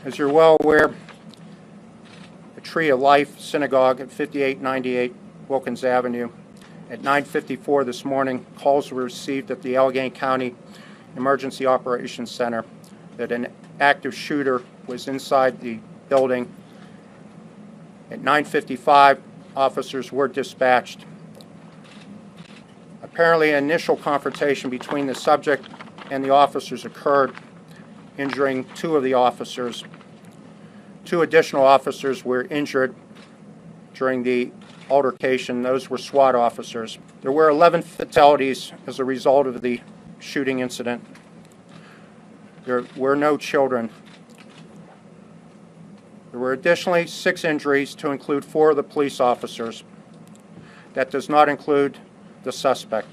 As you're well aware, the Tree of Life Synagogue at 5898 Wilkins Avenue. At 9:54 this morning, calls were received at the Allegheny County Emergency Operations Center that an active shooter was inside the building. At 9:55, officers were dispatched. Apparently, an initial confrontation between the subject and the officers occurred, injuring two of the officers. Two additional officers were injured during the altercation. Those were SWAT officers. There were 11 fatalities as a result of the shooting incident. There were no children. There were additionally 6 injuries, to include 4 of the police officers. That does not include the suspect.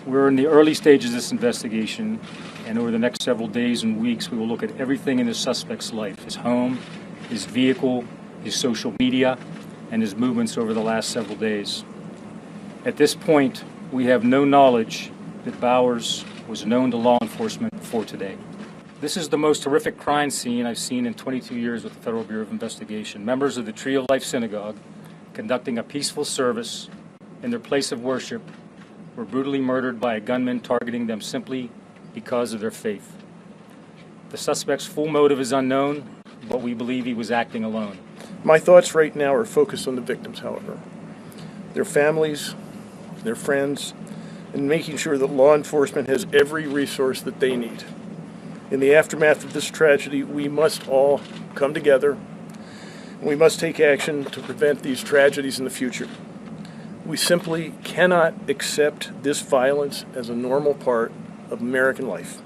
We're in the early stages of this investigation, and over the next several days and weeks, we will look at everything in the suspect's life: his home, his vehicle, his social media, and his movements over the last several days. At this point, we have no knowledge that Bowers was known to law enforcement before today. This is the most horrific crime scene I've seen in 22 years with the Federal Bureau of Investigation. Members of the Tree of Life Synagogue, conducting a peaceful service in their place of worship, were brutally murdered by a gunman targeting them simply because of their faith. The suspect's full motive is unknown, but we believe he was acting alone. My thoughts right now are focused on the victims, however, their families, their friends, and making sure that law enforcement has every resource that they need. In the aftermath of this tragedy, we must all come together, and we must take action to prevent these tragedies in the future. We simply cannot accept this violence as a normal part of American life.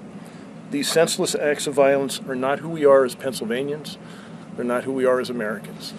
These senseless acts of violence are not who we are as Pennsylvanians. They're not who we are as Americans.